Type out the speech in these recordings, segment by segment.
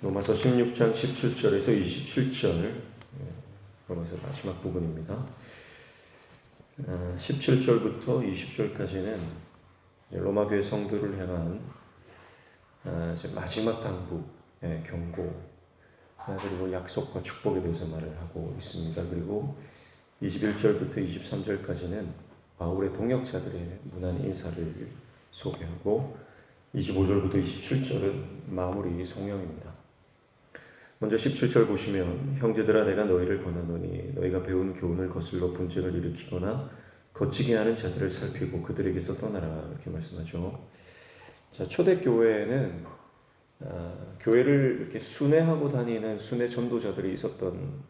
로마서 16장 17절에서 27절, 로마서 마지막 부분입니다. 17절부터 20절까지는 로마 교회 성도를 향한 마지막 당부의 경고, 그리고 약속과 축복에 대해서 말을 하고 있습니다. 그리고 21절부터 23절까지는 바울의 동역자들의 무난 인사를 소개하고 25절부터 27절은 마무리 송영입니다. 먼저 17절 보시면, 형제들아 내가 너희를 권하노니 너희가 배운 교훈을 거슬러 분쟁을 일으키거나 거치게 하는 자들을 살피고 그들에게서 떠나라, 이렇게 말씀하죠. 자, 초대교회에는 교회를 이렇게 순회하고 다니는 순회 전도자들이 있었던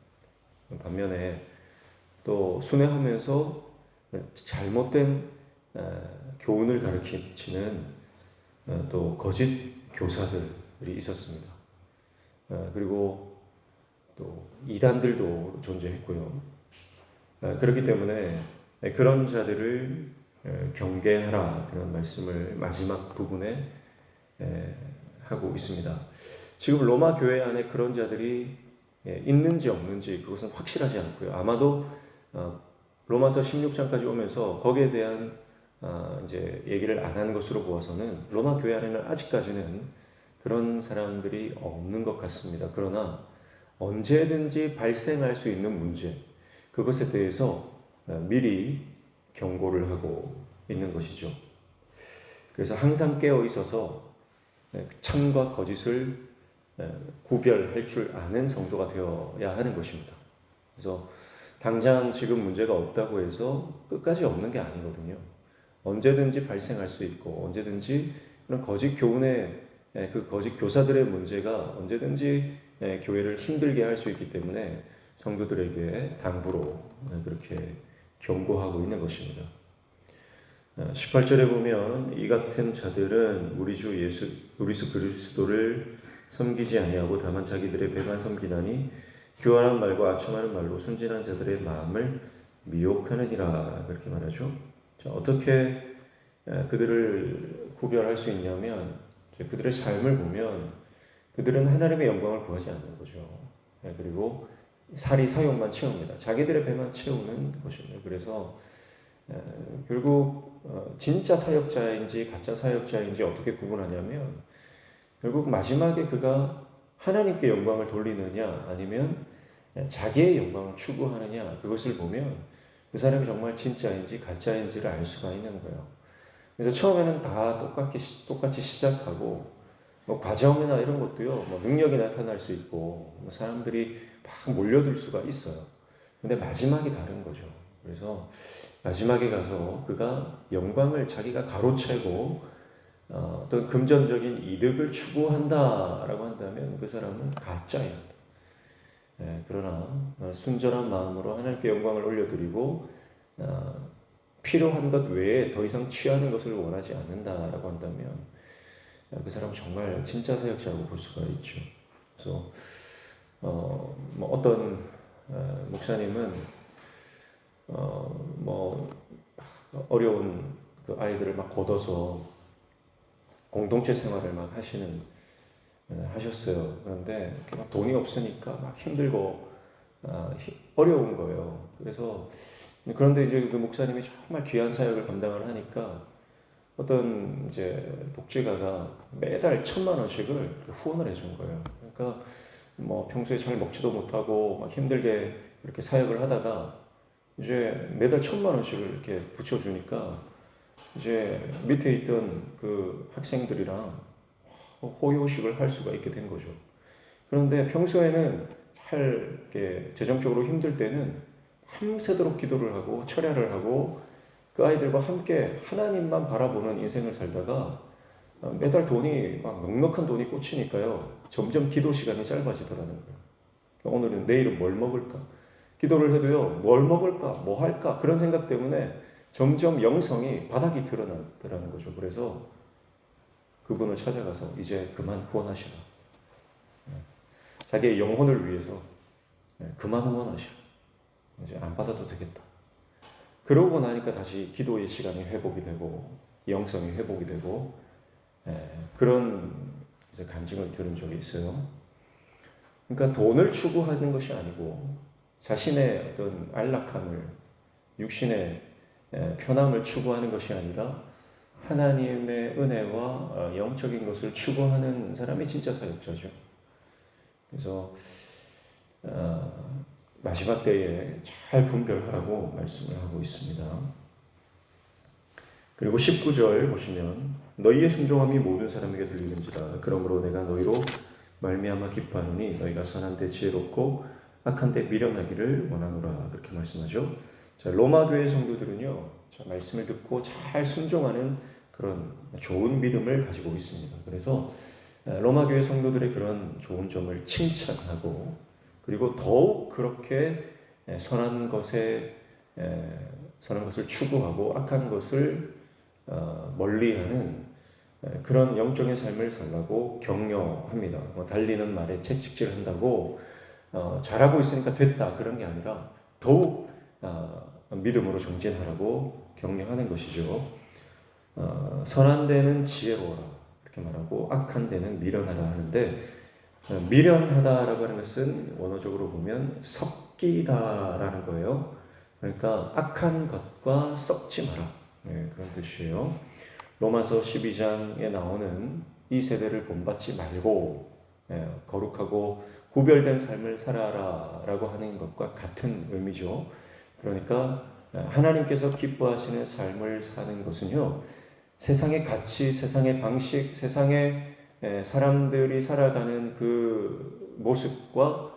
반면에, 또 순회하면서 잘못된 교훈을 가르치는 또 거짓 교사들이 있었습니다. 그리고 또 이단들도 존재했고요. 그렇기 때문에 그런 자들을 경계하라, 그런 말씀을 마지막 부분에 하고 있습니다. 지금 로마 교회 안에 그런 자들이 있는지 없는지 그것은 확실하지 않고요. 아마도 로마서 16장까지 오면서 거기에 대한 이제 얘기를 안 하는 것으로 보아서는 로마 교회 안에는 아직까지는 그런 사람들이 없는 것 같습니다. 그러나 언제든지 발생할 수 있는 문제, 그것에 대해서 미리 경고를 하고 있는 것이죠. 그래서 항상 깨어 있어서 참과 거짓을 구별할 줄 아는 성도가 되어야 하는 것입니다. 그래서 당장 지금 문제가 없다고 해서 끝까지 없는 게 아니거든요. 언제든지 발생할 수 있고, 언제든지 그런 거짓 교훈의 그 거짓 교사들의 문제가 언제든지 교회를 힘들게 할 수 있기 때문에 성도들에게 당부로 그렇게 경고하고 있는 것입니다. 18절에 보면, 이 같은 자들은 우리 주 예수 그리스도를 섬기지 아니하고 다만 자기들의 배만 섬기나니 교활한 말과 아첨하는 말로 순진한 자들의 마음을 미혹하느니라, 그렇게 말하죠. 자, 어떻게 그들을 구별할 수 있냐면, 그들의 삶을 보면 그들은 하나님의 영광을 구하지 않는 거죠. 그리고 사욕만 채웁니다. 자기들의 배만 채우는 것입니다. 그래서 결국 진짜 사역자인지 가짜 사역자인지 어떻게 구분하냐면, 결국 마지막에 그가 하나님께 영광을 돌리느냐 아니면 자기의 영광을 추구하느냐, 그것을 보면 그 사람이 정말 진짜인지 가짜인지를 알 수가 있는 거예요. 그래서 처음에는 다 똑같이 시작하고, 뭐 과정이나 이런 것도요, 뭐 능력이 나타날 수 있고, 뭐 사람들이 막 몰려들 수가 있어요. 근데 마지막이 다른 거죠. 그래서 마지막에 가서 그가 영광을 자기가 가로채고 어떤 금전적인 이득을 추구한다라고 한다면 그 사람은 가짜예요. 그러나 순전한 마음으로 하나님께 영광을 올려드리고 필요한 것 외에 더 이상 취하는 것을 원하지 않는다라고 한다면 그 사람은 정말 진짜 사역자라고 볼 수가 있죠. 그래서 뭐 어떤 목사님은 뭐 어려운 그 아이들을 막 걷어서 공동체 생활을 막 하셨어요. 그런데 막 돈이 없으니까 막 힘들고 어려운 거예요. 그런데 이제 그 목사님이 정말 귀한 사역을 감당을 하니까 어떤 이제 독재가가 매달 1,000만 원씩을 후원을 해준 거예요. 그러니까 뭐 평소에 잘 먹지도 못하고 막 힘들게 이렇게 사역을 하다가 이제 매달 1,000만 원씩을 이렇게 붙여주니까 이제 밑에 있던 그 학생들이랑 호요식을 할 수가 있게 된 거죠. 그런데 평소에는 잘 이렇게 재정적으로 힘들 때는 밤새도록 기도를 하고 철야를 하고 그 아이들과 함께 하나님만 바라보는 인생을 살다가 매달 돈이 막 넉넉한 돈이 꽂히니까요, 점점 기도 시간이 짧아지더라는 거예요. 오늘은 내일은 뭘 먹을까? 기도를 해도요, 뭘 먹을까? 뭐 할까? 그런 생각 때문에 점점 영성이 바닥이 드러나더라는 거죠. 그래서 그분을 찾아가서 이제 그만 후원하시라. 자기의 영혼을 위해서 그만 후원하시라. 이제 안 받아도 되겠다. 그러고 나니까 다시 기도의 시간이 회복이 되고 영성이 회복이 되고 그런 이제 간증을 들은 적이 있어요. 그러니까 돈을 추구하는 것이 아니고 자신의 어떤 안락함을, 육신의 편함을 추구하는 것이 아니라 하나님의 은혜와 영적인 것을 추구하는 사람이 진짜 사역자죠. 그래서 마지막 때에 잘 분별하라고 말씀을 하고 있습니다. 그리고 19절 보시면 너희의 순종함이 모든 사람에게 들리는지라 그러므로 내가 너희로 말미암아 기뻐하노니 너희가 선한 데 지혜롭고 악한 데 미련하기를 원하노라 그렇게 말씀하죠. 자, 로마 교회 성도들은요, 자, 말씀을 듣고 잘 순종하는 그런 좋은 믿음을 가지고 있습니다. 그래서 로마 교회 성도들의 그런 좋은 점을 칭찬하고 그리고 더욱 그렇게 선한 것을 추구하고 악한 것을 멀리하는 그런 영적인 삶을 살라고 격려합니다. 달리는 말에 채찍질한다고 잘하고 있으니까 됐다 그런 게 아니라 더욱 믿음으로 정진하라고 격려하는 것이죠. 선한 데는 지혜로워라 이렇게 말하고 악한 데는 미련하라 하는데 미련하다라고 하는 것은 원어적으로 보면 섞이다라는 거예요. 그러니까 악한 것과 섞지 마라 그런 뜻이에요. 로마서 12장에 나오는 이 세대를 본받지 말고 거룩하고 구별된 삶을 살아라 라고 하는 것과 같은 의미죠. 그러니까 하나님께서 기뻐하시는 삶을 사는 것은요, 세상의 가치, 세상의 방식, 세상의 사람들이 살아가는 그 모습과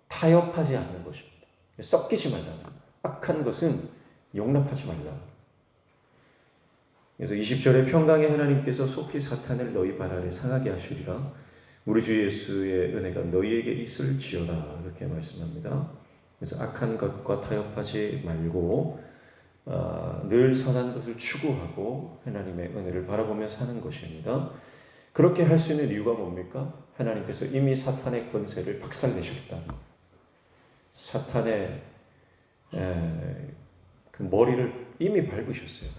타협하지 않는 것입니다. 섞이지 말라. 악한 것은 용납하지 말라. 그래서 20절에 평강의 하나님께서 속히 사탄을 너희 발 아래 상하게 하시리라. 우리 주 예수의 은혜가 너희에게 있을지어다. 이렇게 말씀합니다. 그래서 악한 것과 타협하지 말고 늘 선한 것을 추구하고 하나님의 은혜를 바라보며 사는 것입니다. 그렇게 할 수 있는 이유가 뭡니까? 하나님께서 이미 사탄의 권세를 박살내셨다. 사탄의 그 머리를 이미 밟으셨어요.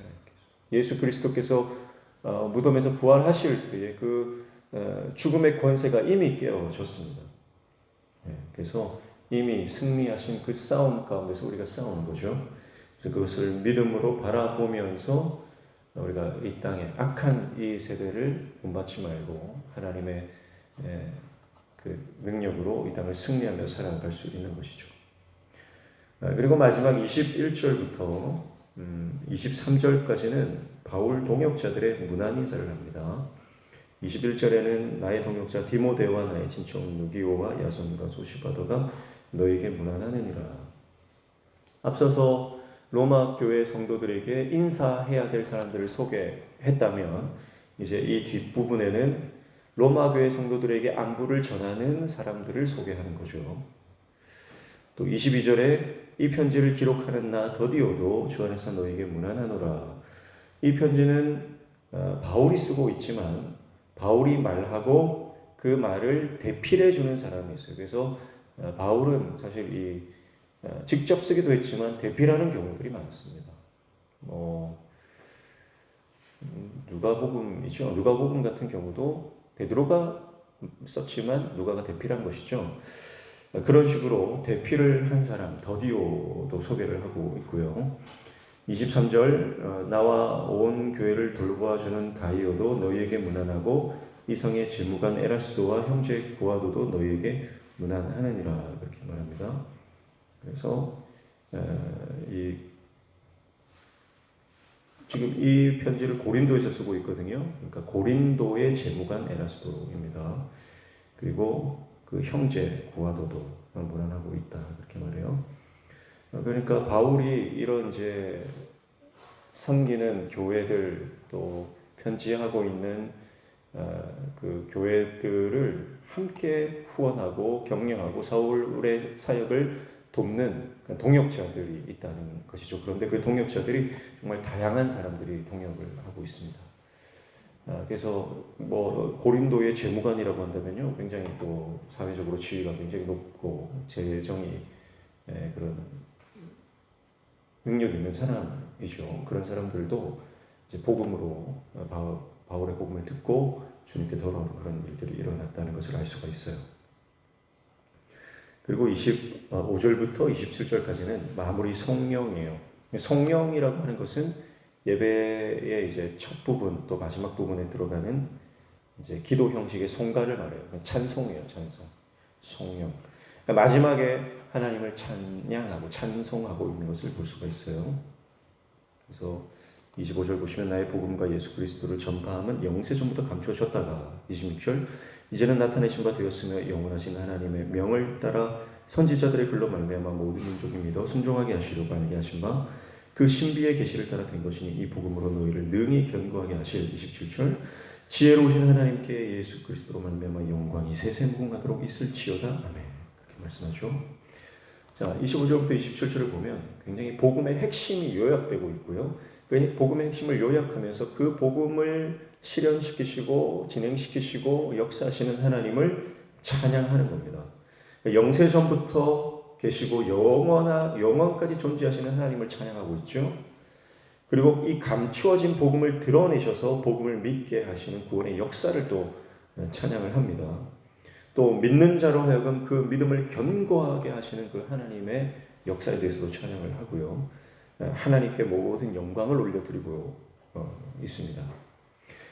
예수 그리스도께서 무덤에서 부활하실 때에 그 죽음의 권세가 이미 깨어졌습니다. 그래서 이미 승리하신 그 싸움 가운데서 우리가 싸우는 거죠. 그래서 그것을 믿음으로 바라보면서 우리가 이 땅에 악한 이 세대를 본받지 말고 하나님의 그 능력으로 이 땅을 승리하며 살아갈 수 있는 것이죠. 그리고 마지막 21절부터 23절까지는 바울 동역자들의 문안 인사를 합니다. 21절에는 나의 동역자 디모데와 나의 친척 누기오와 야손과 소시바더가 너에게 문안하느니라. 앞서서 로마 교회 성도들에게 인사해야 될 사람들을 소개했다면 이제 이 뒷부분에는 로마 교회 성도들에게 안부를 전하는 사람들을 소개하는 거죠. 또 22절에 이 편지를 기록하는 나 더디오도 주 안에서 너에게 문안하노라. 이 편지는 바울이 쓰고 있지만 바울이 말하고 그 말을 대필해 주는 사람이 있어요. 그래서 바울은 사실 직접 쓰기도 했지만 대필하는 경우들이 많습니다. 누가복음이죠. 누가복음 같은 경우도 베드로가 썼지만 누가가 대필한 것이죠. 그런 식으로 대필을 한 사람 더디오도 소개를 하고 있고요. 23절 나와 온 교회를 돌보아주는 가이오도 너희에게 문안하고 이성의 재무관 에라스도와 형제 고아도도 너희에게 문안하느니라 그렇게 말합니다. 그래서 지금 이 편지를 고린도에서 쓰고 있거든요. 그러니까 고린도의 재무관 에라스도입니다. 그리고 그 형제 고아도도 문안하고 있다 그렇게 말해요. 그러니까 바울이 이런 이제 섬기는 교회들 또 편지하고 있는 그 교회들을 함께 후원하고 격려하고 사울의 사역을 돕는 동역자들이 있다는 것이죠. 그런데 그 동역자들이 정말 다양한 사람들이 동역을 하고 있습니다. 그래서 고린도의 재무관이라고 한다면요, 굉장히 또 사회적으로 지위가 굉장히 높고 재정이 그런 능력 있는 사람이죠. 그런 사람들도 이제 복음으로 바울의 복음을 듣고 주님께 돌아오는 그런 일들이 일어났다는 것을 알 수가 있어요. 그리고 25절부터 27절까지는 마무리 성령이에요. 성령이라고 하는 것은 예배의 이제 첫 부분 또 마지막 부분에 들어가는 이제 기도 형식의 송가를 말해요. 찬송이에요, 찬송. 성령. 그러니까 마지막에 하나님을 찬양하고 찬송하고 있는 것을 볼 수가 있어요. 그래서 25절 보시면 나의 복음과 예수 그리스도를 전파함은 영세전부터 감추어졌다가 26절 이제는 나타내신 바 되었으며 영원하신 하나님의 명을 따라 선지자들의 글로 말미암아 모든 민족이 믿어 순종하게 하시려고 알게 하신 바 그 신비의 계시를 따라 된 것이니 이 복음으로 너희를 능히 견고하게 하실 27절 지혜로우신 하나님께 예수 그리스도로 말미암아 영광이 세세무궁하도록 있을지어다. 아멘. 그렇게 말씀하죠. 자, 25절부터 27절을 보면 굉장히 복음의 핵심이 요약되고 있고요. 그 복음의 핵심을 요약하면서 그 복음을 실현시키시고 진행시키시고 역사하시는 하나님을 찬양하는 겁니다. 영세전부터 계시고 영원까지 존재하시는 하나님을 찬양하고 있죠. 그리고 이 감추어진 복음을 드러내셔서 복음을 믿게 하시는 구원의 역사를 또 찬양을 합니다. 또 믿는 자로 하여금 그 믿음을 견고하게 하시는 그 하나님의 역사에 대해서도 찬양을 하고요. 하나님께 모든 영광을 올려드리고 있습니다.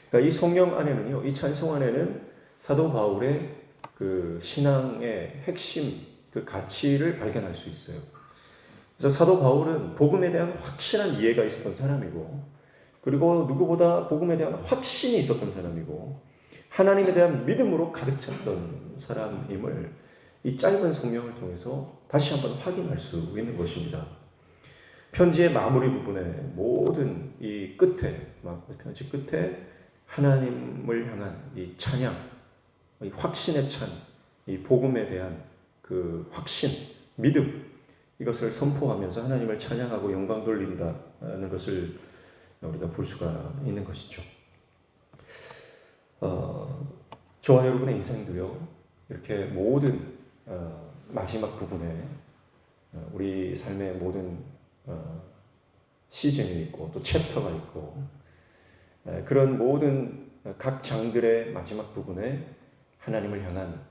그러니까 이 성령 안에는요, 이 찬송 안에는 사도 바울의 그 신앙의 핵심, 그 가치를 발견할 수 있어요. 그래서 사도 바울은 복음에 대한 확실한 이해가 있었던 사람이고, 그리고 누구보다 복음에 대한 확신이 있었던 사람이고, 하나님에 대한 믿음으로 가득 찼던 사람임을 이 짧은 성경을 통해서 다시 한번 확인할 수 있는 것입니다. 편지의 마무리 부분에 모든 이 끝에, 편지 끝에 하나님을 향한 이 찬양, 이 확신에 찬 이 복음에 대한 그 확신, 믿음, 이것을 선포하면서 하나님을 찬양하고 영광 돌린다는 것을 우리가 볼 수가 있는 것이죠. 저와 여러분의 인생도요, 이렇게 모든 마지막 부분에 우리 삶의 모든 시즌이 있고 또 챕터가 있고 그런 모든 각 장들의 마지막 부분에 하나님을 향한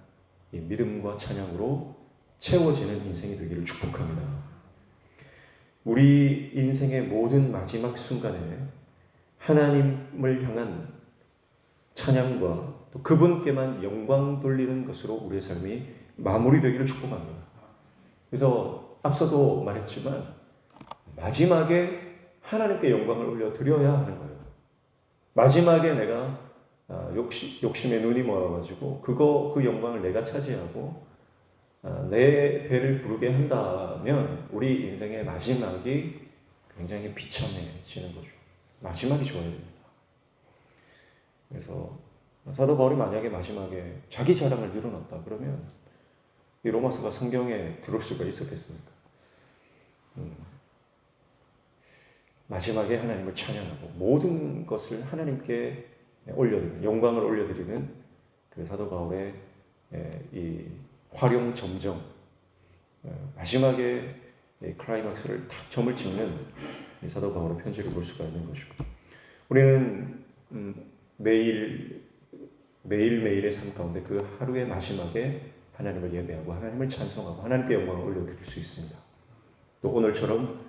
이 믿음과 찬양으로 채워지는 인생이 되기를 축복합니다. 우리 인생의 모든 마지막 순간에 하나님을 향한 찬양과 또 그분께만 영광 돌리는 것으로 우리의 삶이 마무리되기를 축복합니다. 그래서 앞서도 말했지만 마지막에 하나님께 영광을 올려드려야 하는 거예요. 마지막에 내가 욕심에 눈이 멀어가지고 그 영광을 내가 차지하고 내 배를 부르게 한다면 우리 인생의 마지막이 굉장히 비참해지는 거죠. 마지막이 좋아야 됩니다. 그래서 사도 바울이 만약에 마지막에 자기 자랑을 늘어놨다 그러면 이 로마서가 성경에 들어올 수가 있었겠습니까? 마지막에 하나님을 찬양하고 모든 것을 하나님께 올려드리는, 영광을 올려드리는 그 사도 바울의 이 활용 점정, 마지막에 클라이막스를 딱 점을 찍는 이 사도 바울의 편지를 볼 수가 있는 것이고, 우리는 매일매일의 삶 가운데 그 하루의 마지막에 하나님을 예배하고 하나님을 찬송하고 하나님께 영광을 올려드릴 수 있습니다. 또 오늘처럼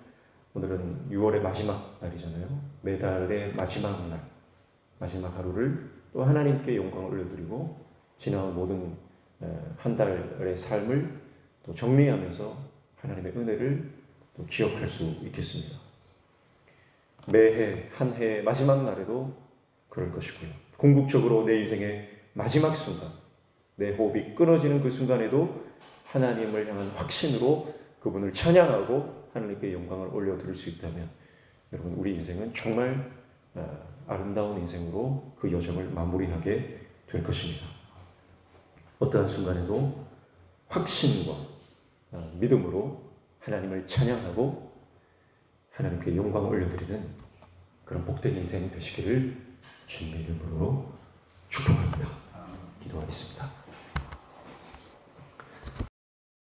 오늘은 6월의 마지막 날이잖아요. 매달의 마지막 날, 마지막 하루를 또 하나님께 영광을 올려드리고 지나온 모든 한 달의 삶을 또 정리하면서 하나님의 은혜를 또 기억할 수 있겠습니다. 매해 한 해의 마지막 날에도 그럴 것이고요. 궁극적으로 내 인생의 마지막 순간, 내 호흡이 끊어지는 그 순간에도 하나님을 향한 확신으로 그분을 찬양하고 하나님께 영광을 올려드릴 수 있다면 여러분, 우리 인생은 정말 아름다운 인생으로 그 여정을 마무리하게 될 것입니다. 어떠한 순간에도 확신과 믿음으로 하나님을 찬양하고 하나님께 영광을 올려드리는 그런 복된 인생이 되시기를 주님의 이름으로 축복합니다. 기도하겠습니다.